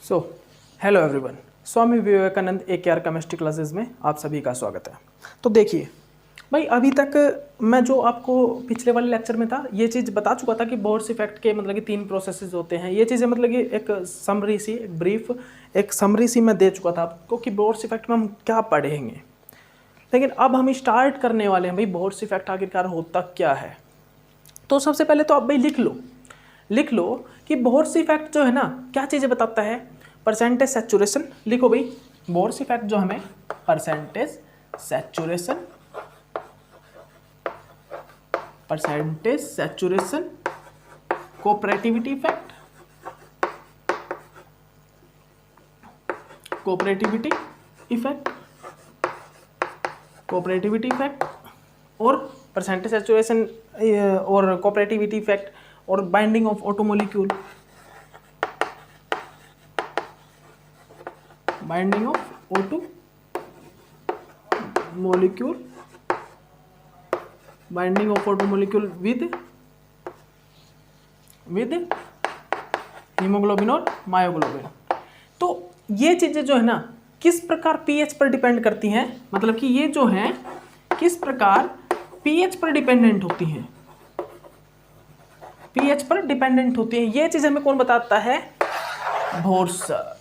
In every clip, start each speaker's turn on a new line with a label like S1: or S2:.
S1: So hello everyone, Swami Vivekananda AKR chemistry classes में आप सभी का स्वागत है। तो देखिए भाई, अभी तक मैं जो आपको पिछले वाले लेक्चर में था ये चीज़ बता चुका था कि बोर्स इफेक्ट के मतलब कि 3 प्रोसेसेस होते हैं। ये चीज़ें मतलब कि एक समरी सी, एक ब्रीफ, एक समरी सी मैं दे चुका था आपको कि बोर्स इफेक्ट में हम क्या पढ़ेंगे। लेकिन अब हम स्टार्ट करने वाले हैं भाई, बोर्स इफेक्ट आखिरकार होता क्या है। तो सबसे पहले तो आप भाई लिख लो कि बोर्स इफेक्ट जो है ना क्या चीज़ें बताता है। परसेंटेज सैचुरेशन लिखो भाई। बोर्स इफेक्ट जो हमें परसेंटेज सैचुरेशन कोऑपरेटिविटी इफेक्ट और परसेंटेज सैचुरेशन और कोऑपरेटिविटी इफेक्ट और binding of auto molecule, with haemoglobin और मायोग्लोबिन। तो ये चीजें जो है ना किस प्रकार पीएच पर डिपेंड करती हैं, मतलब कि ये जो है किस प्रकार पीएच पर डिपेंडेंट होती हैं, ये चीज हमें कौन बताता है? बोर्सर।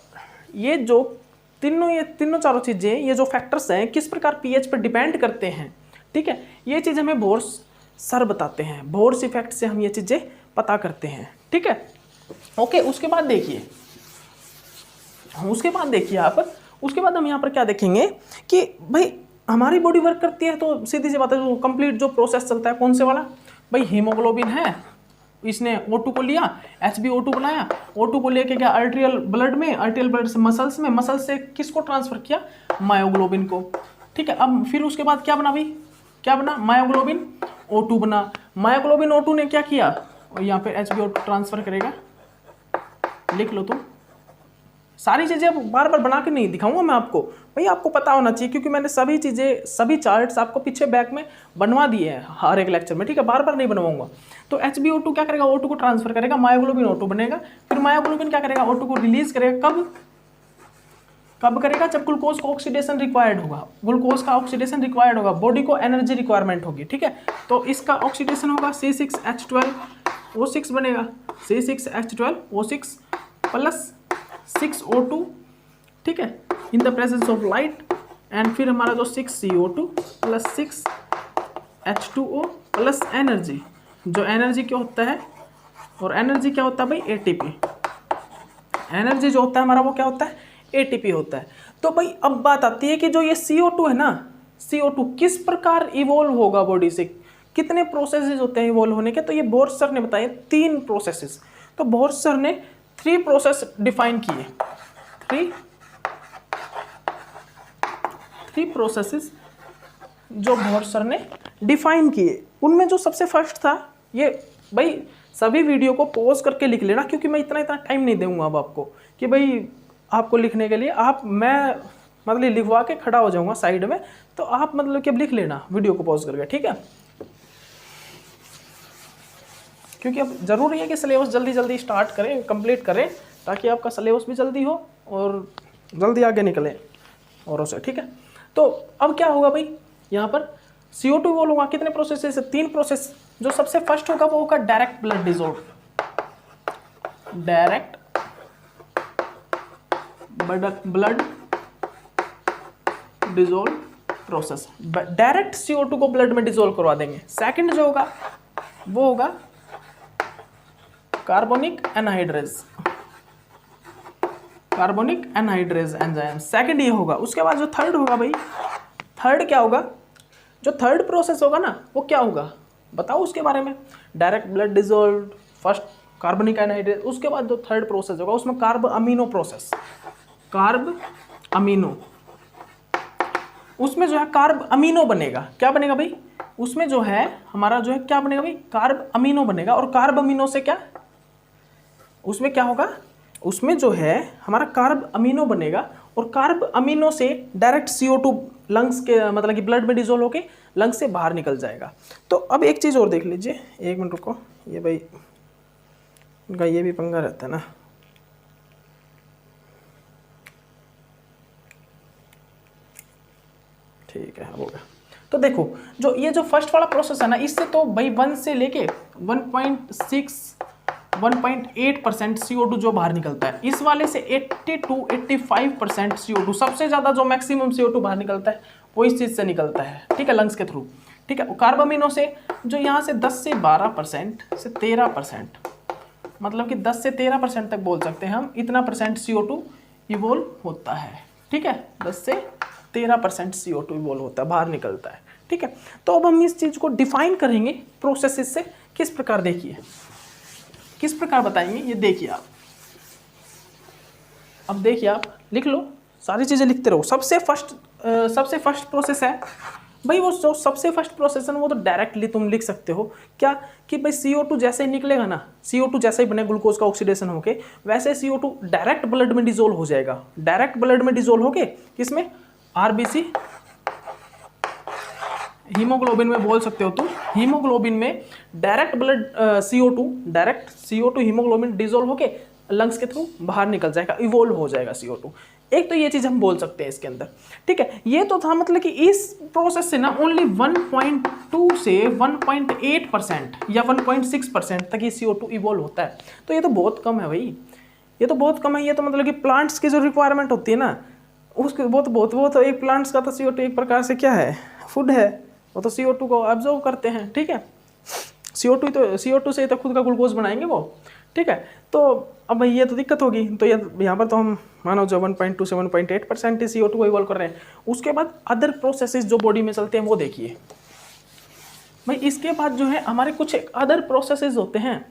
S1: ये जो तीनों चारों चीजें, ये जो फैक्टर्स हैं किस प्रकार पीएच पर डिपेंड करते हैं, ठीक है, ये चीज हमें बोर्सर बताते हैं। बोर्स इफेक्ट से हम ये चीजें पता करते हैं, ठीक है। ओके, उसके बाद हम यहाँ पर क्या देखेंगे कि भाई हमारी बॉडी वर्क करती है तो सीधी सी बात है, जो कंप्लीट जो प्रोसेस चलता है कौन से वाला, भाई हीमोग्लोबिन है, इसने O2 को लिया, HbO2 बनाया, O2 को लेके क्या आर्टेरियल ब्लड से मसल्स से किसको ट्रांसफर किया? मायोग्लोबिन को, ठीक है। अब फिर उसके बाद क्या बना मायोग्लोबिन O2 बना। मायोग्लोबिन O2 ने क्या किया, और यहाँ पे HbO2 ट्रांसफर करेगा। लिख लो तुम, सारी चीजें अब बार बार बना के नहीं दिखाऊंगा मैं आपको, भाई आपको पता होना चाहिए, क्योंकि मैंने सभी चार्ट्स आपको पीछे बैक में बनवा दिए हैं हर एक लेक्चर में, ठीक है, बार बार नहीं बनवाऊंगा। तो HbO2 क्या करेगा, O2 को ट्रांसफर करेगा, मायोग्लोबिन O2 बनेगा, फिर मायोग्लोबिन क्या करेगा, O2 को रिलीज करेगा। कब करेगा? जब ग्लूकोज का ऑक्सीडेशन रिक्वायर्ड होगा, बॉडी को एनर्जी रिक्वायरमेंट होगी, ठीक है। तो इसका ऑक्सीडेशन होगा, C6H12O6 बनेगा, C6H12O6 प्लस 6O2, ठीक है, in the presence of light. And फिर हमारा जो 6CO2 plus 6H2O plus energy, जो एनर्जी क्या होता है, और एनर्जी क्या होता है भाई? ATP। एनर्जी जो होता है हमारा वो क्या होता है? ATP होता है। तो भाई अब बात आती है कि जो ये CO2 है ना, CO2 किस प्रकार इवोल्व होगा बॉडी से, कितने प्रोसेसेस होते हैं इवोल्व होने के? तो ये बोर्सर ने बताए 3 प्रोसेसेस। तो बोर्सर ने 3 प्रोसेस डिफाइन किए, 3 प्रोसेसेस जो बोर्सर ने डिफाइन किए। उनमें जो सबसे फर्स्ट था, ये भाई सभी वीडियो को पॉज करके लिख लेना, क्योंकि मैं इतना टाइम नहीं दूंगा अब आपको कि भाई आपको लिखने के लिए मैं मतलब लिखवा के खड़ा हो जाऊंगा साइड में, तो आप मतलब कि अब लिख लेना वीडियो को पॉज करके, ठीक है। क्योंकि अब जरूरी है कि सिलेबस जल्दी स्टार्ट करें, कंप्लीट करें, ताकि आपका सिलेबस भी जल्दी हो और जल्दी आगे निकले औरों से, ठीक है। तो अब क्या होगा भाई, यहाँ पर CO2 वो होगा, कितने प्रोसेस? 3 प्रोसेस। जो सबसे फर्स्ट होगा वो होगा direct blood dissolve process. Direct CO2 को ब्लड में डिसॉल्व करवा देंगे। सेकंड जो होगा वो होगा कार्बोनिक एनहाइड्रेज एंजाइम, सेकंड ये होगा। उसके बाद जो थर्ड होगा भाई, थर्ड क्या होगा? जो थर्ड प्रोसेस होगा ना वो क्या होगा बताओ उसके बारे में। Direct blood dissolve, first carbonic anhydrase, उसके बाद जो थर्ड प्रोसेस होगा उसमें कार्ब अमीनो, उसमें जो है कार्ब अमीनो बनेगा। क्या बनेगा भाई? उसमें जो है हमारा जो है क्या बनेगा भाई? कार्ब अमीनो बनेगा। और कार्ब अमीनो से क्या, उसमें क्या होगा? उसमें जो है हमारा कार्ब अमीनो बनेगा, और कार्ब अमीनो से डायरेक्ट CO2 लंग्स के मतलब कि ब्लड में डिजोल्व होके लंग्स से बाहर निकल जाएगा। तो अब एक चीज़ और देख लीजिए, एक मिनट रुको, ये भाई इनका ये भी पंगा रहता है ना। ठीक है, हो गया। तो देखो जो ये जो फर्स्ट वाला प्रोसेस है ना, इससे तो भाई 1 से लेके 1.8% CO2 जो बाहर निकलता है, इस वाले से 80-85% CO2, सबसे ज़्यादा जो मैक्सिमम CO2 बाहर निकलता है वो इस चीज़ से निकलता है, ठीक है, लंग्स के थ्रू, ठीक है। कार्बामिनों से जो यहाँ से 10 से 12% से 13%, मतलब कि 10 से 13% तक बोल सकते हैं हम, इतना परसेंट CO2 इवोल्व होता है, ठीक है, 10 से 13% CO2 इवोल्व होता है, बाहर निकलता है, ठीक है। तो अब हम इस चीज़ को डिफाइन करेंगे प्रोसेसेस से, किस प्रकार, देखिए किस प्रकार बताएंगे, ये देखिए आप, अब देखिए आप लिख लो, सारी चीज़ें लिखते रहो। सबसे फर्स्ट प्रोसेस है भाई, वो जो सबसे फर्स्ट प्रोसेस है वो तो डायरेक्टली तुम लिख सकते हो क्या, कि भाई CO2 जैसे ही निकलेगा ना, CO2 जैसे ही बने ग्लूकोज का ऑक्सीडेशन होके, वैसे CO2 डायरेक्ट ब्लड में डिजोल्व हो जाएगा, डायरेक्ट ब्लड में डिजोल्व होके किसमें, RBC हीमोग्लोबिन में बोल सकते हो तुम, हीमोग्लोबिन में direct blood direct CO2 haemoglobin dissolve होके लंग्स के थ्रू बाहर निकल जाएगा, इवोल्व हो जाएगा CO2। एक तो ये चीज़ हम बोल सकते हैं इसके अंदर, ठीक है। ये तो था मतलब कि इस प्रोसेस से ना ओनली 1.2 से 1.8% या 1.6% तक ये CO2 इवोल्व होता है। तो ये तो बहुत कम है भाई, ये तो बहुत कम है। ये तो मतलब कि प्लांट्स की जो रिक्वायरमेंट होती है ना, उसके वो तो एक प्लांट्स का तो CO2 एक प्रकार से क्या है, फूड है, वो तो CO2 को ऑब्जर्व करते हैं, ठीक है। CO2 से तो खुद का ग्लूकोज बनाएंगे वो, ठीक है। तो अब भाई ये तो दिक्कत होगी, तो ये यहाँ पर तो हम मानो जो 1.2 से 1.8% ही CO2 को इवॉल्व कर रहे हैं। उसके बाद अदर प्रोसेसेस जो बॉडी में चलते हैं वो देखिए भाई। इसके बाद जो है हमारे कुछ अदर प्रोसेसेस होते हैं,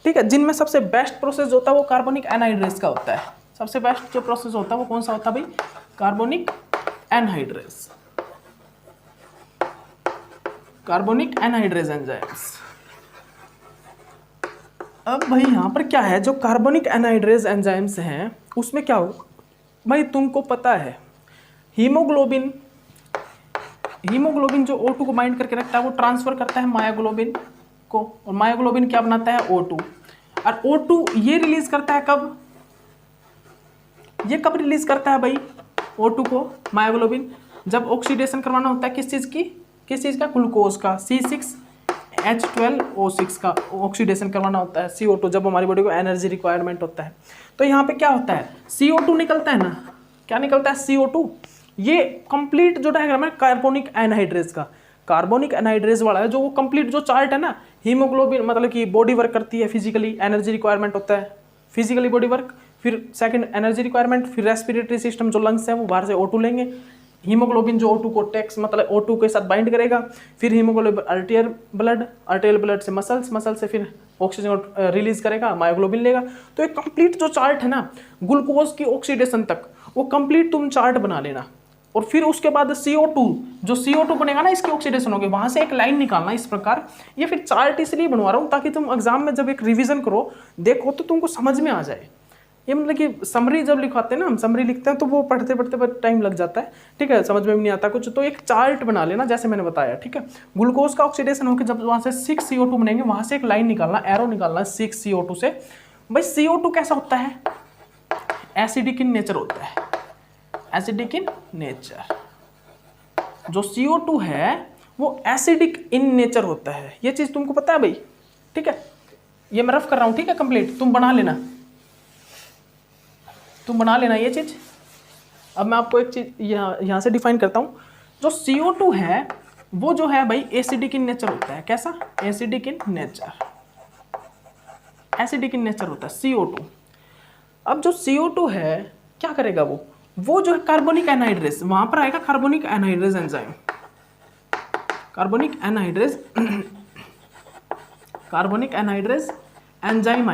S1: ठीक है, जिनमें सबसे बेस्ट प्रोसेस होता है वो कार्बोनिक एनहाइड्रेज का होता है। सबसे बेस्ट जो प्रोसेस होता है वो कौन सा होता है भाई, carbonic anhydrase, carbonic anhydrase enzymes. अब भाई यहाँ पर क्या है, जो कार्बोनिक एनहाइड्रेज एंजाइम्स हैं उसमें क्या हो भाई, तुमको पता है हीमोग्लोबिन जो O2 को बाइंड करके रखता है वो ट्रांसफर करता है मायोग्लोबिन को, और मायोग्लोबिन क्या बनाता है, O2, और O2 ये रिलीज करता है कब, ये कब रिलीज करता है भाई O2 को मायोग्लोबिन, जब ऑक्सीडेशन करवाना होता है किस चीज़ का, ग्लूकोज का, C6H12O6 का ऑक्सीडेशन करवाना होता है, CO2, जब हमारी बॉडी को एनर्जी रिक्वायरमेंट होता है। तो यहाँ पे क्या होता है, CO2 निकलता है ना, क्या निकलता है, CO2। ये कंप्लीट जो डायग्राम है कार्बोनिक एनहाइड्रेज का, कार्बोनिक एनहाइड्रेज वाला है, जो वो कंप्लीट जो चार्ट है ना, हीमोग्लोबिन मतलब कि बॉडी वर्क करती है, फिजिकली एनर्जी रिक्वायरमेंट होता है, फिजिकली बॉडी वर्क, फिर सेकंड एनर्जी रिक्वायरमेंट, फिर रेस्पिरेटरी सिस्टम जो लंग्स है वो बाहर से O2 लेंगे, हीमोग्लोबिन जो O2 को टेक्स मतलब O2 के साथ बाइंड करेगा, फिर हीमोग्लोबिन आर्टेरियल ब्लड से मसल से फिर ऑक्सीजन रिलीज करेगा, मायोग्लोबिन लेगा। तो एक कंप्लीट जो चार्ट है ना ग्लूकोज की ऑक्सीडेशन तक, वो कंप्लीट तुम चार्ट बना लेना, और फिर उसके बाद CO2 बनेगा ना, इसकी ऑक्सीडेशन होगी, वहां से एक लाइन निकालना इस प्रकार। ये फिर चार्ट इसलिए बनवा रहा हूँ ताकि तुम एग्जाम में जब एक रिविजन करो देखो तो तुमको समझ में आ जाए। ये मतलब कि समरी जब लिखवाते हैं ना, हम समरी लिखते हैं तो वो पढ़ते टाइम लग जाता है, ठीक है, समझ में भी नहीं आता कुछ। तो एक चार्ट बना लेना जैसे मैंने बताया, ठीक है। ग्लूकोज का ऑक्सीडेशन होकर जब वहाँ से 6CO2 बनेंगे, वहाँ से एक लाइन निकालना, एरो निकालना 6CO2 से। भाई CO2 कैसा होता है, एसिडिक इन नेचर होता है, एसिडिक इन नेचर। जो CO2 है वो एसिडिक इन नेचर होता है, ये चीज़ तुमको पता है भाई, ठीक है। ये मैं रफ कर रहा हूँ, ठीक है, कंप्लीट तुम बना लेना ये चीज़। अब मैं आपको एक चीज़ यहाँ से डिफाइन करता हूँ। जो CO2 है वो जो है भाई एसिडिक इन नेचर होता है। कैसा, एसिडिक इन नेचर होता है CO2। अब जो CO2 है क्या करेगा, वो जो है कार्बोनिक एनहाइड्रेज, वहाँ पर आएगा carbonic anhydrase enzyme, carbonic anhydrase enzyme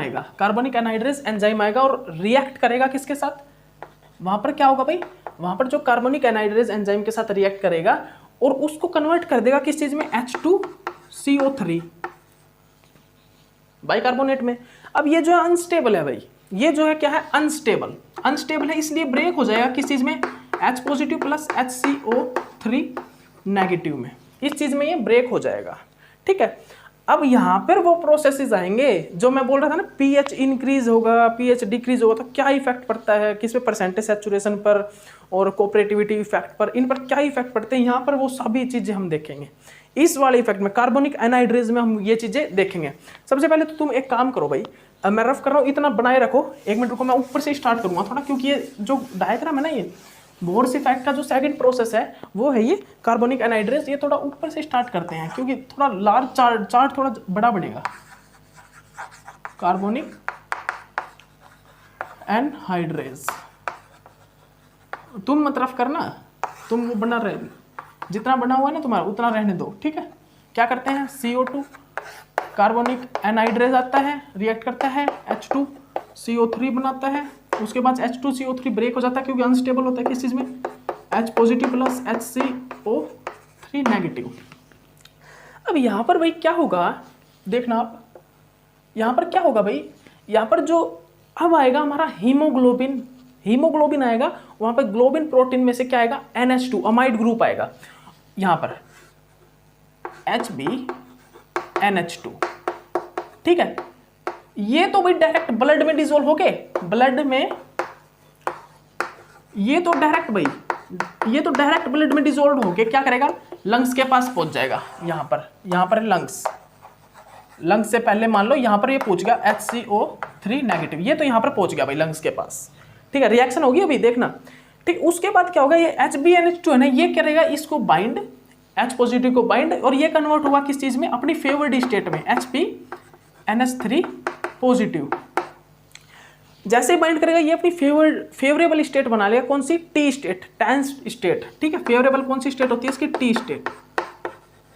S1: आएगा और रिएक्ट करेगा किसके साथ, वहां पर क्या होगा भाई, वहां पर जो कार्बोनिक एनहाइड्रेज एंजाइम के साथ रिएक्ट करेगा और उसको कन्वर्ट कर देगा किस चीज में, H2CO3 बाइकार्बोनेट में। अब ये जो है अनस्टेबल है भाई, ये जो है क्या है, अनस्टेबल है, इसलिए ब्रेक हो जाएगा किस चीज में, H positive plus HCO3 negative में, इस चीज में ये ब्रेक हो जाएगा, ठीक है। अब यहाँ पर वो प्रोसेसेस आएंगे जो मैं बोल रहा था ना, पीएच इंक्रीज होगा, पीएच डिक्रीज होगा, तो क्या इफेक्ट पड़ता है, किस पे, परसेंटेज सैचुरेशन पर और कोऑपरेटिविटी इफेक्ट पर, इन पर क्या इफेक्ट पड़ते हैं, यहाँ पर वो सभी चीज़ें हम देखेंगे। इस वाले इफेक्ट में कार्बोनिक एनहाइड्रेज में हम ये चीज़ें देखेंगे। सबसे पहले तो तुम एक काम करो भाई, मैं रफ कर रहा हूँ, इतना बनाए रखो, 1 मिनट रुको, मैं ऊपर से स्टार्ट करूँगा थोड़ा, क्योंकि ये जो डायग्राम है ना, ये बोर्स इफेक्ट का जो सेकंड प्रोसेस है वो है ये कार्बोनिक एनहाइड्रेज। ये थोड़ा ऊपर से स्टार्ट करते हैं क्योंकि थोड़ा लार्ज चार्ट थोड़ा बड़ा बनेगा। कार्बोनिक एनहाइड्रेज तुम मत रफ करना, तुम वो बना रहे, जितना बना हुआ है ना तुम्हारा उतना रहने दो, ठीक है। क्या करते हैं, CO2 कार्बोनिक एनहाइड्रेज आता है, रिएक्ट करता है, H2CO3 बनाता है, उसके बाद H2CO3 ब्रेक हो जाता है क्योंकि अनस्टेबल होता है किस चीज़ में, H positive plus HCO3 negative. अब यहाँ पर भाई क्या होगा, देखना आप, यहाँ पर क्या होगा भाई, यहाँ पर जो अब आएगा हमारा हीमोग्लोबिन, हीमोग्लोबिन आएगा, वहाँ पर ग्लोबिन प्रोटीन में से क्या आएगा, NH2 अमाइड ग्रुप आएगा, यहाँ पर HbNH2, ठीक है। ये तो भाई डायरेक्ट ब्लड में डिसॉल्व हो गए, ब्लड में, ये तो डायरेक्ट भाई, ये तो डायरेक्ट ब्लड में डिसॉल्व होके क्या करेगा, लंग्स के पास पहुंच जाएगा। यहाँ पर लंग्स, लंग्स से पहले मान लो यहाँ पर ये पहुंच गया HCO3 नेगेटिव, ये तो यहाँ पर पहुंच गया भाई लंग्स के पास, ठीक है। रिएक्शन होगी अभी देखना, ठीक। उसके बाद क्या होगा, ये HbNH2 है ना, ये करेगा इसको बाइंड, H पॉजिटिव को बाइंड, और ये कन्वर्ट हुआ किस चीज में, अपनी फेवर्ड स्टेट में, HbNH3 पॉजिटिव। जैसे बाइंड करेगा ये अपनी फेवरेबल स्टेट बना लेगा, कौन सी, टी स्टेट, टेंस स्टेट, ठीक है। फेवरेबल कौन सी स्टेट होती है इसकी, टी स्टेट,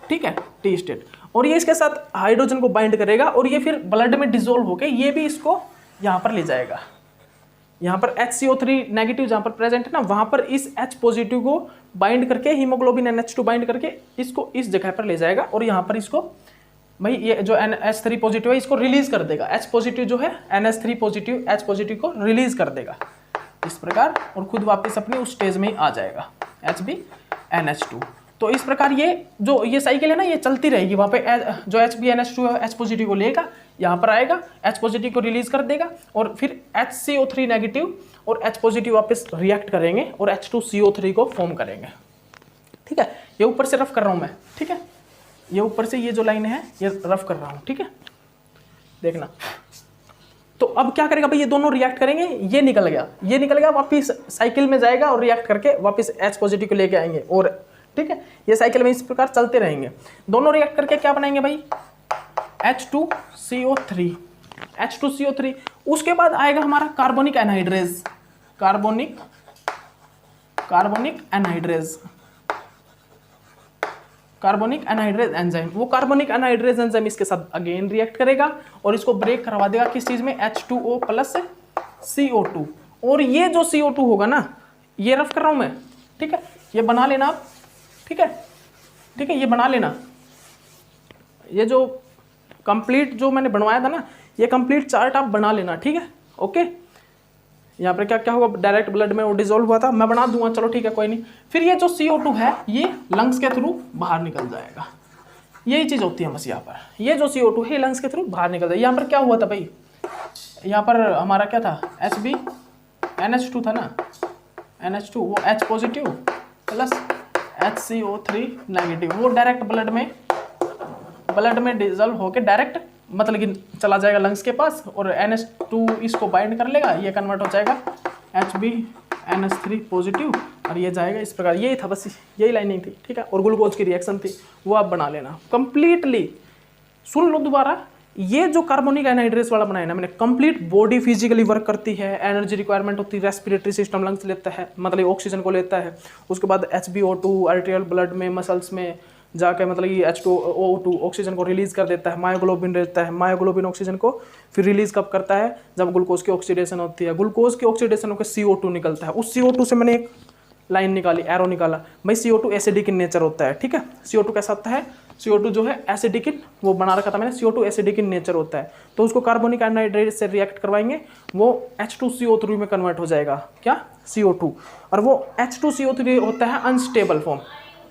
S1: ठीक है, टी स्टेट। और ये इसके साथ हाइड्रोजन को बाइंड करेगा और ये फिर ब्लड में डिसॉल्व होकर ये भी इसको यहाँ पर ले जाएगा, यहाँ पर HCO3 नेगेटिव जहाँ पर प्रेजेंट है ना, वहाँ पर इस H पॉजिटिव को बाइंड करके, हीमोग्लोबिन NH2 बाइंड करके इसको इस जगह पर ले जाएगा, और यहाँ पर इसको भाई ये जो NH3 पॉजिटिव है इसको रिलीज कर देगा, H पॉजिटिव जो है NH3 पॉजिटिव H पॉजिटिव को रिलीज कर देगा इस प्रकार, और खुद वापस अपने उस स्टेज में ही आ जाएगा HbNH2। तो इस प्रकार ये साइकिल है ना, ये चलती रहेगी। वहाँ पे जो HbNH2 है H पॉजिटिव को लेगा, यहाँ पर आएगा, H पॉजिटिव को रिलीज कर देगा, और फिर HCO3 नेगेटिव और H पॉजिटिव वापस रिएक्ट करेंगे और H2CO3 को फॉर्म करेंगे, ठीक है। ये ऊपर से रफ कर रहा हूँ मैं, ठीक है, ये ऊपर से ये जो लाइन है ये रफ कर रहा हूँ, ठीक है, देखना। तो अब क्या करेगा भाई, ये दोनों रिएक्ट करेंगे, ये निकल गया वापस साइकिल में जाएगा और रिएक्ट करके वापस H पॉजिटिव को लेके आएंगे, और ठीक है, ये साइकिल में इस प्रकार चलते रहेंगे। दोनों रिएक्ट करके क्या बनाएंगे भाई, H2CO3। उसके बाद आएगा हमारा carbonic anhydrase, carbonic anhydrase enzyme. वो कार्बोनिक एनहाइड्रेज एंजाइम इसके साथ अगेन रिएक्ट करेगा और इसको ब्रेक करवा देगा किस चीज में, H2O प्लस CO2। और ये जो CO2 होगा ना, ये रफ कर रहा हूं मैं, ठीक है, ये बना लेना आप, ठीक है, ये बना लेना। ये जो कंप्लीट जो मैंने बनवाया था ना, ये कंप्लीट चार्ट आप बना लेना, ठीक है, ओके। यहाँ पर क्या क्या होगा, डायरेक्ट ब्लड में वो डिसॉल्व हुआ था, मैं बना दूंगा, चलो ठीक है, कोई नहीं। फिर ये जो CO2 है ये लंग्स के थ्रू बाहर निकल जाएगा, यही चीज़ होती है बस। यहाँ पर ये जो CO2 है लंग्स के थ्रू बाहर निकल जाएगा। यहाँ पर क्या हुआ था भाई, यहाँ पर हमारा क्या था, HbNH2 था ना, NH2, वो H positive plus HCO3 negative, वो डायरेक्ट ब्लड में डिसॉल्व होकर डायरेक्ट मतलब कि चला जाएगा लंग्स के पास, और NH2 इसको बाइंड कर लेगा, ये कन्वर्ट हो जाएगा HbNH3 पॉजिटिव, और ये जाएगा इस प्रकार। यही था बस, यही लाइनिंग थी, ठीक है। और ग्लूकोज की रिएक्शन थी, वो आप बना लेना कंप्लीटली। सुन लो दोबारा, ये जो कार्बोनिक एनहाइड्रेज वाला बनाया ना मैंने, कंप्लीट बॉडी फिजिकली वर्क करती है, एनर्जी रिक्वायरमेंट होती है, रेस्पिरेटरी सिस्टम लंग्स लेता है, मतलब ऑक्सीजन को लेता है। उसके बाद HbO2 आर्टेरियल ब्लड में, मसल्स में जाके मतलब कि H2O2 ऑक्सीजन को रिलीज कर देता है, मायोग्लोबिन रहता है, मायोग्लोबिन ऑक्सीजन को फिर रिलीज कब करता है, जब ग्लूकोज की ऑक्सीडेशन होती है। ग्लूकोज की ऑक्सीडेशन होकर CO2 निकलता है, उस CO2 से मैंने एक लाइन निकाली, एरो निकाला भाई। CO2 एसिडिक इन नेचर होता है, ठीक है। CO2 कैसा होता है, CO2 जो है एसिडिक इन, वो बना रखा था मैंने, CO2 एसिडिक इन नेचर होता है। तो उसको कार्बोनिक एनहाइड्रेज से रिएक्ट करवाएंगे, वो H2CO3 में कन्वर्ट हो जाएगा, क्या, CO2। और वो H2CO3 होता है अनस्टेबल फॉर्म,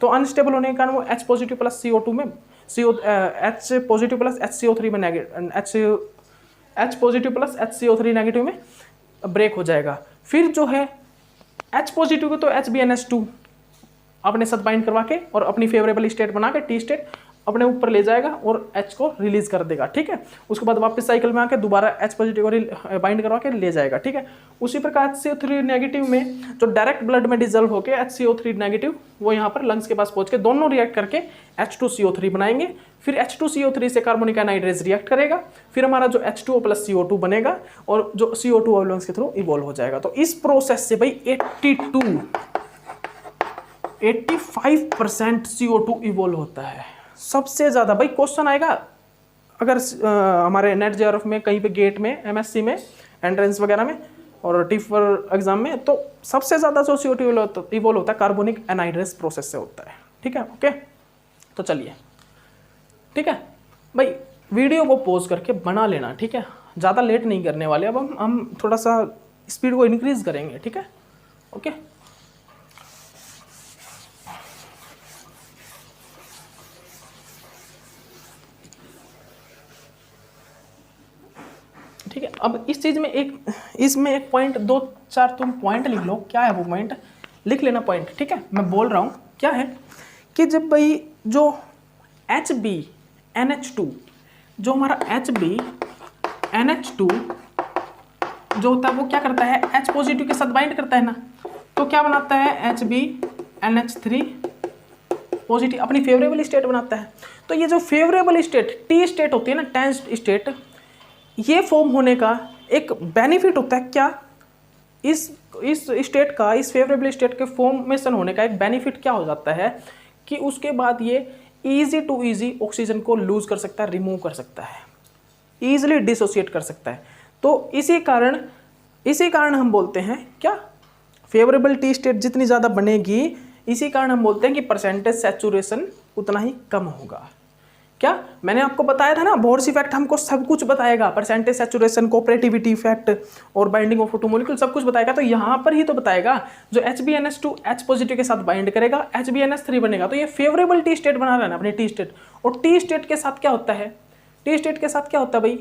S1: तो अनस्टेबल होने के कारण वो H पॉजिटिव प्लस CO2 में H पॉजिटिव प्लस HCO3 में negative, H positive plus HCO3 negative में ब्रेक हो जाएगा। फिर जो है H पॉजिटिव को तो HBNH2 अपने साथ बाइंड करवा के और अपनी फेवरेबल स्टेट बना के टी स्टेट अपने ऊपर ले जाएगा और H को रिलीज कर देगा, ठीक है। उसके बाद वापस साइकिल में आके दोबारा H पॉजिटिव को बाइंड करवा के ले जाएगा, ठीक है। उसी प्रकार HCO3 नेगेटिव में जो डायरेक्ट ब्लड में डिजल्व होके HCO3 नेगेटिव वो यहाँ पर लंग्स के पास पहुंच के दोनों रिएक्ट करके H2CO3 बनाएंगे। फिर H2CO3 से कार्बोनिक एनहाइड्रेज रिएक्ट करेगा, फिर हमारा जो H2O प्लस CO2 बनेगा और जो CO2 लंग्स के थ्रू इवॉल्व हो जाएगा। तो इस प्रोसेस से भाई 85% CO2 इवॉल्व होता है, सबसे ज़्यादा। भाई क्वेश्चन आएगा अगर हमारे नेट जेआरएफ में कहीं पे गेट में MSc में एंट्रेंस वगैरह में और टिफर एग्जाम में, तो सबसे ज़्यादा जो CO2 इवॉल्व होता है कार्बोनिक एनहाइड्रेज प्रोसेस से होता है, ठीक है। ओके, तो चलिए, ठीक है भाई, वीडियो को पॉज करके बना लेना, ठीक है। ज़्यादा लेट नहीं करने वाले, अब हम थोड़ा सा स्पीड को इंक्रीज करेंगे, ठीक है। ओके, ठीक है। अब इस चीज़ में इसमें एक पॉइंट, 2-4 तुम पॉइंट लिख लो, क्या है वो पॉइंट, लिख लेना पॉइंट, ठीक है। मैं बोल रहा हूँ क्या है कि जब भाई जो HbNH2, जो हमारा HbNH2 जो होता है वो क्या करता है, H पॉजिटिव के साथ बाइंड करता है ना, तो क्या बनाता है HbNH3 पॉजिटिव, अपनी फेवरेबल स्टेट बनाता है। तो ये जो फेवरेबल स्टेट टी स्टेट होती है ना, टेंस्ड स्टेट, ये फॉर्म होने का एक बेनिफिट होता है क्या, इस स्टेट का, इस फेवरेबल स्टेट के फॉर्मेशन होने का एक बेनिफिट क्या हो जाता है कि उसके बाद ये इजी टू इजी ऑक्सीजन को लूज कर सकता है, रिमूव कर सकता है, इजीली डिसोसिएट कर सकता है। तो इसी कारण हम बोलते हैं क्या, फेवरेबल टी स्टेट जितनी ज़्यादा बनेगी, इसी कारण हम बोलते हैं कि परसेंटेज सैचुरेशन उतना ही कम होगा। क्या मैंने आपको बताया था ना, बोर्स इफेक्ट हमको सब कुछ बताएगा, परसेंटेज सैचुरेशन, कोऑपरेटिविटी इफेक्ट और बाइंडिंग ऑफ टू मॉलिक्यूल सब कुछ बताएगा। तो यहाँ पर ही तो बताएगा जो HbNH2 H पॉजिटिव के साथ बाइंड करेगा, HbNH3 बनेगा। तो ये फेवरेबल टी स्टेट बना रहा है ना अपने टी स्टेट। और टी स्टेट के साथ क्या होता है, टी स्टेट के साथ क्या होता है भाई,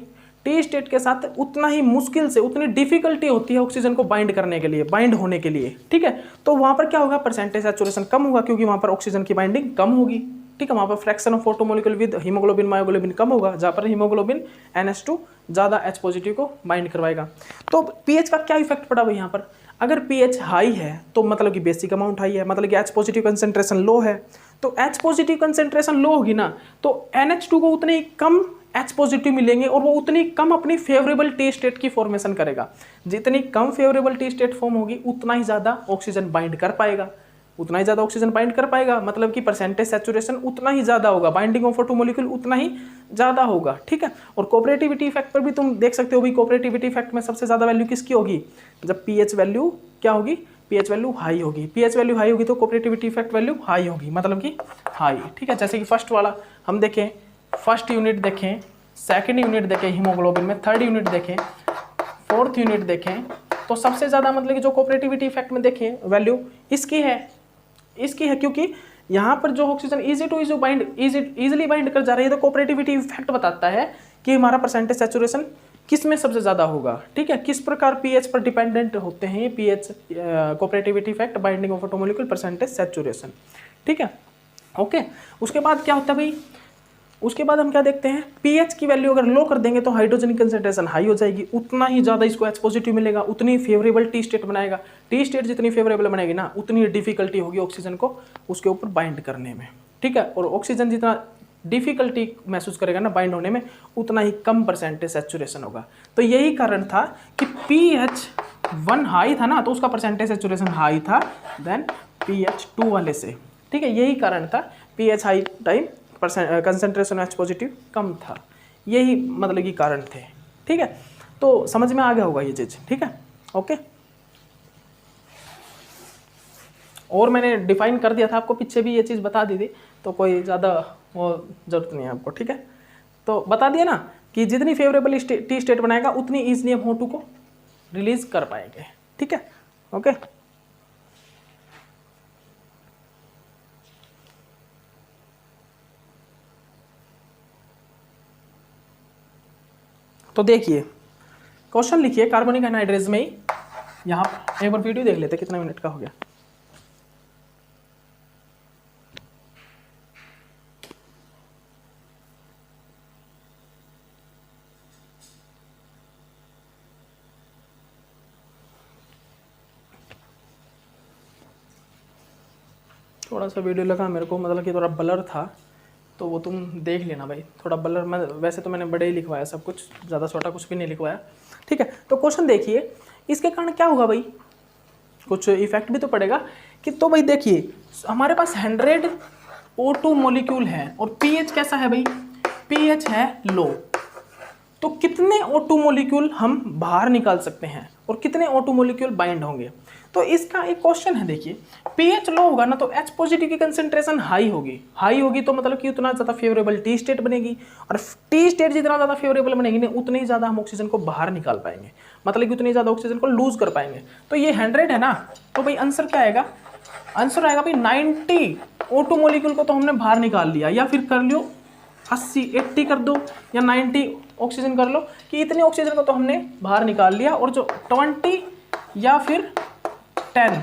S1: टी स्टेट के साथ उतना ही मुश्किल से, उतनी डिफिकल्टी होती है ऑक्सीजन को बाइंड करने के लिए, बाइंड होने के लिए, ठीक है। तो वहाँ पर क्या होगा, परसेंटेज सैचुरेशन कम होगा, क्योंकि वहाँ पर ऑक्सीजन की बाइंडिंग कम होगी, ठीक है। वहाँ पर fraction of photo molecule with haemoglobin myoglobin कम होगा, जहाँ पर हीमोग्लोबिन NH2 ज़्यादा H पॉजिटिव को बाइंड करवाएगा। तो pH का क्या इफेक्ट पड़ा भाई यहाँ पर, अगर pH हाई है तो मतलब कि बेसिक अमाउंट हाई है, मतलब कि H पॉजिटिव कंसेंट्रेशन लो है। तो H पॉजिटिव कंसेंट्रेशन लो होगी ना, तो NH2 को उतने ही कम H पॉजिटिव मिलेंगे और वो उतनी कम अपनी फेवरेबल टी स्टेट की फॉर्मेशन करेगा। जितनी कम फेवरेबल टी स्टेट फॉर्म होगी उतना ही ज़्यादा ऑक्सीजन बाइंड कर पाएगा, उतना ही ज़्यादा ऑक्सीजन बाइंड कर पाएगा, मतलब कि परसेंटेज सैचुरेशन उतना ही ज़्यादा होगा, बाइंडिंग ऑफ टू मॉलिक्यूल उतना ही ज़्यादा होगा, ठीक है। और कोऑपरेटिविटी इफेक्ट पर भी तुम देख सकते हो भाई, कोऑपरेटिविटी इफेक्ट में सबसे ज़्यादा वैल्यू किसकी होगी, जब pH वैल्यू क्या होगी, pH वैल्यू हाई होगी। pH वैल्यू हाई होगी तो कोऑपरेटिविटी इफेक्ट वैल्यू हाई होगी, मतलब कि हाई, ठीक है। जैसे कि फर्स्ट वाला हम देखें, फर्स्ट यूनिट देखें, सेकेंड यूनिट देखें हीमोग्लोबिन में, थर्ड यूनिट देखें, फोर्थ यूनिट देखें, तो सबसे ज़्यादा मतलब कि जो कोऑपरेटिविटी इफेक्ट में देखें वैल्यू इसकी है, क्योंकि यहाँ पर जो oxygen easy to easy bind, easily bind कर जा रही है। तो कोऑपरेटिविटी इफेक्ट बताता है कि हमारा परसेंटेज सैचुरेशन किस में सबसे ज़्यादा होगा, ठीक है। किस प्रकार pH पर डिपेंडेंट होते हैं ये pH, cooperativity effect, binding of two molecule, percentage saturation, ठीक है। ओके, उसके बाद क्या होता है भाई, उसके बाद हम क्या देखते हैं, pH की वैल्यू अगर लो कर देंगे तो हाइड्रोजन कंसेंट्रेशन हाई हो जाएगी, उतना ही ज़्यादा इसको H पॉजिटिव मिलेगा, उतनी फेवरेबल टी स्टेट बनाएगा। टी स्टेट जितनी फेवरेबल बनेगी ना, उतनी डिफिकल्टी होगी ऑक्सीजन को उसके ऊपर बाइंड करने में, ठीक है। और ऑक्सीजन जितना डिफिकल्टी महसूस करेगा ना बाइंड होने में, उतना ही कम परसेंटेज सैचुरेशन होगा। तो यही कारण था कि pH 1 हाई था ना, तो उसका परसेंटेज सैचुरेशन हाई था देन pH 2 वाले से, ठीक है। यही कारण था, pH high time concentration H positive कम था, यही मतलब कि कारण थे, ठीक है। तो समझ में आ गया होगा ये चीज़, ठीक है। ओके, और मैंने डिफाइन कर दिया था आपको, पीछे भी ये चीज़ बता दी थी, तो कोई ज़्यादा वो जरूरत नहीं है आपको, ठीक है। तो बता दिया ना कि जितनी फेवरेबल टी स्टेट बनाएगा उतनी ईजिली हम O2 को रिलीज कर पाएंगे, ठीक है। ओके, तो देखिए क्वेश्चन लिखिए कार्बनिक एनहाइड्रेज में ही, यहाँ एक बार वीडियो देख लेते कितना मिनट का हो गया। थोड़ा सा वीडियो लगा मेरे को, मतलब कि थोड़ा ब्लर था, तो वो तुम देख लेना भाई, थोड़ा ब्लर। मैं वैसे तो मैंने बड़े ही लिखवाया सब कुछ, ज़्यादा छोटा कुछ भी नहीं लिखवाया, ठीक है। तो क्वेश्चन देखिए, इसके कारण क्या होगा भाई, कुछ इफेक्ट भी तो पड़ेगा कि, तो भाई देखिए हमारे पास 100 O2 मॉलिक्यूल है और पीएच कैसा है भाई, पीएच है लो, तो कितने O2 मॉलिक्यूल हम बाहर निकाल सकते हैं और कितने O2 मॉलिक्यूल बाइंड होंगे। तो इसका एक क्वेश्चन है, देखिए पीएच लो होगा ना तो H पॉजिटिव की कंसेंट्रेशन हाई होगी, तो मतलब कि उतना ज़्यादा फेवरेबल टी स्टेट बनेगी, और टी स्टेट जितना ज़्यादा फेवरेबल बनेगी ना उतनी ही ज़्यादा हम ऑक्सीजन को बाहर निकाल पाएंगे, मतलब कि उतनी ज़्यादा ऑक्सीजन को लूज कर पाएंगे। तो ये 100 है ना, तो भाई आंसर क्या आएगा, आंसर आएगा भाई 90 O2 मॉलिक्यूल को तो हमने बाहर निकाल लिया, या फिर कर लो 80 कर दो या 90 ऑक्सीजन कर लो, कि इतने ऑक्सीजन को तो हमने बाहर निकाल लिया, और जो 20 या फिर 10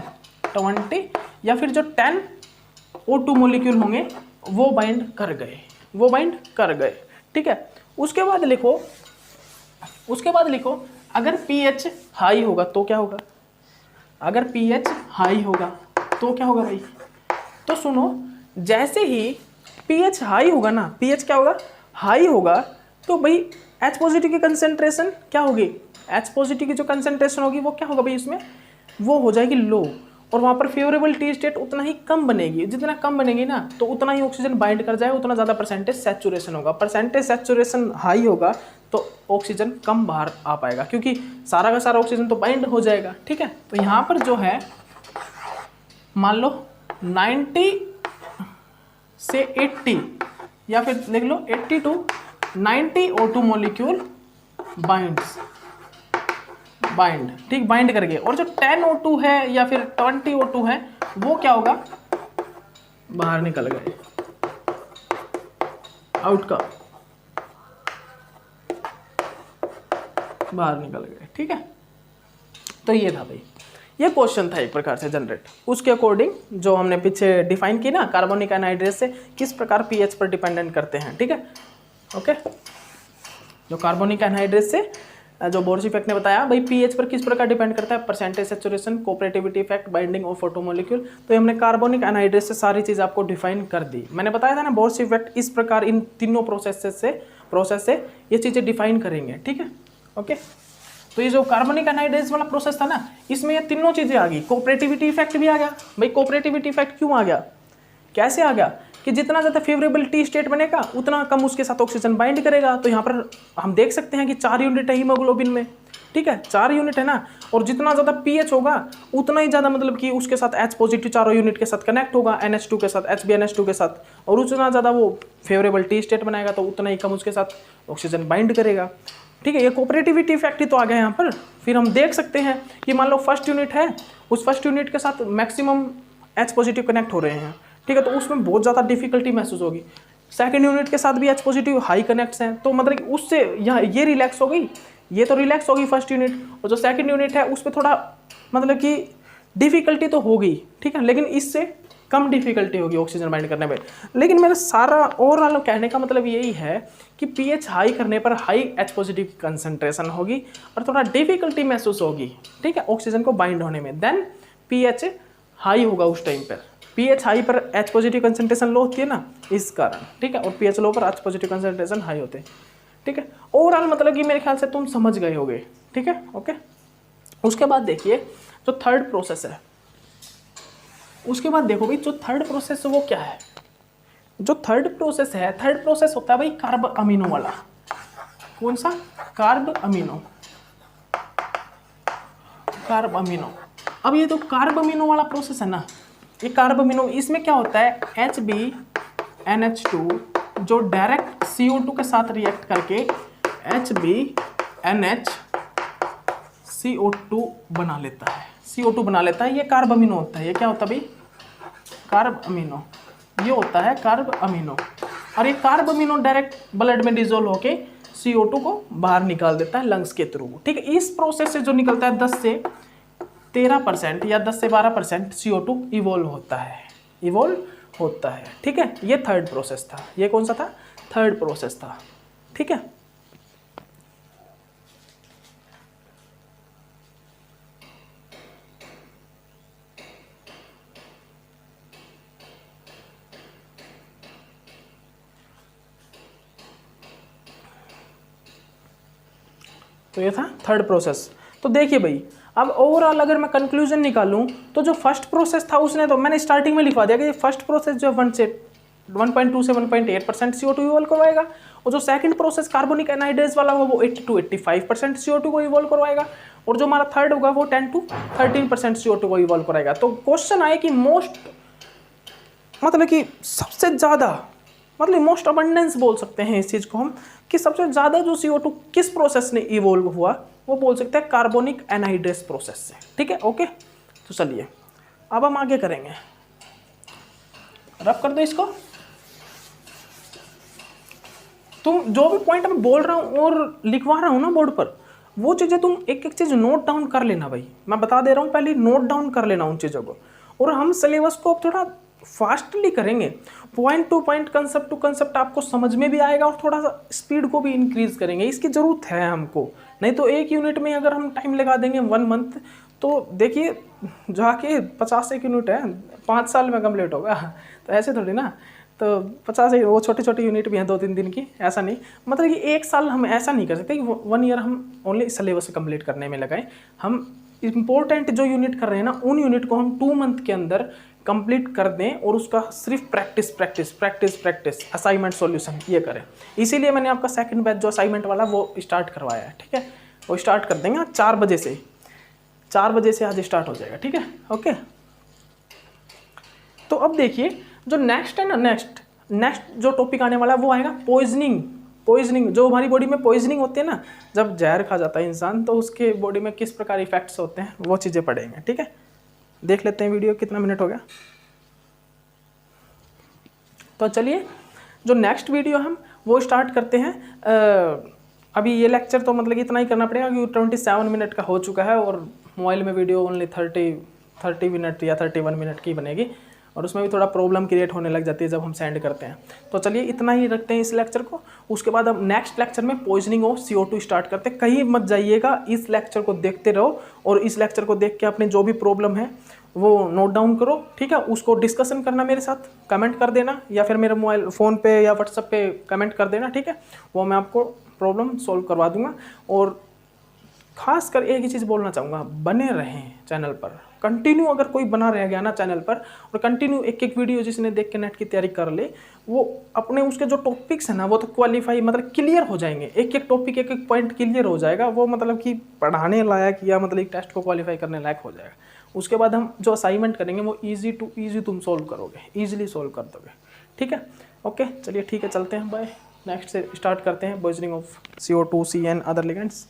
S1: O2 मॉलिक्यूल होंगे वो बाइंड कर गए, ठीक है। उसके बाद लिखो अगर pH हाई होगा तो क्या होगा, अगर pH हाई होगा तो क्या होगा भाई, तो सुनो, जैसे ही pH हाई होगा ना, pH क्या होगा, हाई होगा, तो भाई H पॉजिटिव की कंसेंट्रेशन क्या होगी, H पॉजिटिव की जो कंसेंट्रेशन होगी वो क्या होगा भाई, इसमें वो हो जाएगी लो, और वहाँ पर फेवरेबल टी स्टेट उतना ही कम बनेगी, जितना कम बनेगी ना तो उतना ही ऑक्सीजन बाइंड कर जाएगा, उतना ज़्यादा परसेंटेज सैचुरेशन होगा, परसेंटेज सैचुरेशन हाई होगा तो ऑक्सीजन कम बाहर आ पाएगा, क्योंकि सारा का सारा ऑक्सीजन तो बाइंड हो जाएगा, ठीक है। तो यहाँ पर जो है मान लो 90 से 80 या फिर लिख लो 80 to 90 O2 मॉलिक्यूल बाइंड, ठीक, बाइंड करके, और जो 10 O2 है या फिर 20 O2 है वो क्या होगा, बाहर निकल गए, आउटकम बाहर निकल गए, ठीक है। तो ये था भाई, ये क्वेश्चन था एक प्रकार से जनरेट, उसके अकॉर्डिंग जो हमने पीछे डिफाइन की ना कार्बोनिक एनहाइड्रेज से किस प्रकार पीएच पर डिपेंडेंट करते हैं, ठीक है। ओके, जो कार्बोनिक एनहाइड्रेज से जो बोर्स इफेक्ट ने बताया भाई पीएच पर किस प्रकार डिपेंड करता है, percentage saturation, cooperativity effect, binding of photo molecule. तो हमने कार्बोनिक एनहाइड्रेज से सारी चीज़ आपको डिफाइन कर दी। मैंने बताया था ना बोर्स इफेक्ट इस प्रकार इन तीनों प्रोसेस से ये चीज़ें डिफाइन करेंगे, ठीक है। ओके, तो ये जो कार्बोनिक एनहाइड्रेज वाला प्रोसेस था ना, इसमें ये तीनों चीज़ें आ गई, कोऑपरेटिविटी इफेक्ट भी आ गया। भाई कोऑपरेटिविटी इफेक्ट क्यों आ गया, कैसे आ गया, कि जितना ज़्यादा फेवरेबल टी स्टेट बनेगा उतना कम उसके साथ ऑक्सीजन बाइंड करेगा। तो यहाँ पर हम देख सकते हैं कि 4 यूनिट है हीमोग्लोबिन में, ठीक है, 4 यूनिट है ना, और जितना ज़्यादा पीएच होगा उतना ही ज़्यादा मतलब कि उसके साथ H पॉजिटिव चारों यूनिट के साथ कनेक्ट होगा, NH2 के साथ, HbNH2 के साथ, और उतना ज़्यादा वो फेवरेबल टी स्टेट बनाएगा तो उतना ही कम उसके साथ ऑक्सीजन बाइंड करेगा, ठीक है। ये कोऑपरेटिविटी इफेक्ट ही तो आ गया यहाँ पर। फिर हम देख सकते हैं कि मान लो फर्स्ट यूनिट है, उस फर्स्ट यूनिट के साथ मैक्सिमम H पॉजिटिव कनेक्ट हो रहे हैं, ठीक है, तो उसमें बहुत ज़्यादा डिफिकल्टी महसूस होगी। सेकंड यूनिट के साथ भी H पॉजिटिव हाई कनेक्ट्स हैं, तो मतलब उससे यहाँ ये रिलैक्स हो गई, ये तो रिलैक्स होगी फर्स्ट यूनिट, और जो सेकंड यूनिट है उस पर थोड़ा मतलब कि डिफिकल्टी तो होगी, ठीक है, लेकिन इससे कम डिफिकल्टी होगी ऑक्सीजन बाइंड करने में। लेकिन मेरा सारा ओवरऑल कहने का मतलब यही है कि पीएच हाई करने पर हाई H पॉजिटिव की कंसंट्रेशन होगी और थोड़ा डिफिकल्टी महसूस होगी, ठीक है, ऑक्सीजन को बाइंड होने में। देन पीएच हाई होगा उस टाइम पर, पीएच हाई पर H पॉजिटिव कंसंट्रेशन लो होती है ना, इस कारण, ठीक है, और पीएच लो पर H पॉजिटिव कंसंट्रेशन हाई होते हैं, ठीक है। ओवरऑल मतलब कि मेरे ख्याल से तुम समझ गए होगे, ठीक है। ओके, उसके बाद देखिए जो थर्ड प्रोसेस है, उसके बाद देखो भाई जो थर्ड प्रोसेस है वो क्या है। जो थर्ड प्रोसेस है, थर्ड प्रोसेस होता है भाई कार्ब अमीनो वाला। कौन सा, कार्ब अमीनो, कार्ब अमीनो। अब ये जो कार्ब अमीनो वाला प्रोसेस है ना, ये कार्ब अमीनो, इसमें क्या होता है HbNH2 जो डायरेक्ट CO2 के साथ रिएक्ट करके HbNH CO2 बना लेता है, CO2 बना लेता है, ये कार्ब अमीनो होता है। ये क्या होता है भाई, कार्ब अमीनो, ये होता है कार्ब अमीनो। और ये कार्ब अमीनो डायरेक्ट ब्लड में डिजोल्व होके CO2 को बाहर निकाल देता है लंग्स के थ्रू। ठीक है, इस प्रोसेस से जो निकलता है 10 से 13% या 10 से 12% CO2 इवोल्व होता है। ठीक है, ये थर्ड प्रोसेस था। ये कौन सा था? थर्ड प्रोसेस था। ठीक है, तो ये था थर्ड प्रोसेस। तो देखिए भाई, अब ओवरऑल अगर मैं कंक्लूजन निकालूं तो जो फर्स्ट प्रोसेस था उसने, तो मैंने स्टार्टिंग में लिखवा दिया कि फर्स्ट प्रोसेस जो 1.2 से 1.8% CO2 इवॉल्व करवाएगा, और जो सेकंड प्रोसेस कार्बोनिक एनहाइड्रेज वाला होगा वो 80 to 85% CO2 को इवॉल्व करवाएगा, और जो हमारा थर्ड होगा वो 10 to 13% CO2 को इवॉल्व कराएगा। तो क्वेश्चन आए कि मतलब कि सबसे ज़्यादा, मतलब मोस्ट अबंडेंस बोल सकते हैं इस चीज़ को हम, कि सबसे ज़्यादा जो CO2 किस प्रोसेस ने इवोल्व हुआ, वो बोल सकते हैं कार्बोनिक एनहाइड्रेस प्रोसेस से। ठीक है, ओके। तो चलिए अब हम आगे करेंगे, रब कर दो इसको। तुम जो भी पॉइंट मैं बोल रहा हूँ और लिखवा रहा हूँ ना बोर्ड पर, वो चीज़ें तुम एक एक चीज़ नोट डाउन कर लेना भाई। मैं बता दे रहा हूँ, पहले नोट डाउन कर लेना उन चीज़ों को, और हम सिलेबस को थोड़ा फास्टली करेंगे। Point to point, concept to concept आपको समझ में भी आएगा, और थोड़ा सा स्पीड को भी इंक्रीज करेंगे। इसकी ज़रूरत है हमको, नहीं तो एक यूनिट में अगर हम टाइम लगा देंगे 1 मंथ, तो देखिए जाके 50 यूनिट है 5 साल में कम्प्लीट होगा। तो ऐसे थोड़ी ना, तो 50 वो छोटे छोटे यूनिट भी हैं 2-3 दिन की, ऐसा नहीं। मतलब कि 1 साल हम ऐसा नहीं कर सकते कि 1 ईयर हम ओनली सिलेबस कंप्लीट करने में लगाएं। हम इंपॉर्टेंट जो यूनिट कर रहे हैं ना, उन यूनिट को हम 2 मंथ के अंदर कंप्लीट कर दें, और उसका सिर्फ प्रैक्टिस असाइनमेंट सॉल्यूशन ये करें। इसीलिए मैंने आपका सेकंड बैच जो असाइनमेंट वाला वो स्टार्ट करवाया है। ठीक है, वो स्टार्ट कर देंगे 4 बजे से, 4 बजे से आज स्टार्ट हो जाएगा। ठीक है, ओके। तो अब देखिए जो नेक्स्ट है ना, नेक्स्ट जो टॉपिक आने वाला है वो आएगा पॉइजनिंग। जो हमारी बॉडी में पॉइजनिंग होती है ना, जब जहर खा जाता है इंसान, तो उसके बॉडी में किस प्रकार इफेक्ट्स होते हैं, वो चीज़ें पढ़ेंगे। ठीक है, देख लेते हैं वीडियो कितना मिनट हो गया। तो चलिए जो नेक्स्ट वीडियो हम वो स्टार्ट करते हैं। अभी ये लेक्चर तो मतलब इतना ही करना पड़ेगा क्योंकि 27 मिनट का हो चुका है, और मोबाइल में वीडियो ओनली 30 मिनट या 31 मिनट की बनेगी, और उसमें भी थोड़ा प्रॉब्लम क्रिएट होने लग जाती है जब हम सेंड करते हैं। तो चलिए इतना ही रखते हैं इस लेक्चर को। उसके बाद हम नेक्स्ट लेक्चर में पॉइजनिंग ऑफ CO2 स्टार्ट करते हैं। कहीं मत जाइएगा, इस लेक्चर को देखते रहो, और इस लेक्चर को देख के अपने जो भी प्रॉब्लम है वो नोट डाउन करो। ठीक है, उसको डिस्कशन करना मेरे साथ, कमेंट कर देना, या फिर मेरे मोबाइल फ़ोन पे या व्हाट्सएप पे कमेंट कर देना। ठीक है, वो मैं आपको प्रॉब्लम सॉल्व करवा दूंगा। और खास कर एक ही चीज़ बोलना चाहूँगा, बने रहें चैनल पर कंटिन्यू। अगर कोई बना रह गया ना चैनल पर, और कंटिन्यू एक वीडियो जिसने देख के नेट की तैयारी कर ले, वो अपने उसके जो टॉपिक्स हैं ना, वो तो क्वालिफाई मतलब क्लियर हो जाएंगे। एक टॉपिक एक पॉइंट क्लियर हो जाएगा, वो मतलब कि पढ़ाने लायक या मतलब एक टेस्ट को क्वालिफाई करने लायक हो जाएगा। उसके बाद हम जो असाइनमेंट करेंगे वो ईजी टू ईजी तुम सोल्व करोगे, ईजिली सोल्व कर दोगे। ठीक है, ओके। चलिए ठीक है, चलते हैं, बाय। नेक्स्ट से स्टार्ट करते हैं poisoning of CO2, CN, other ligands.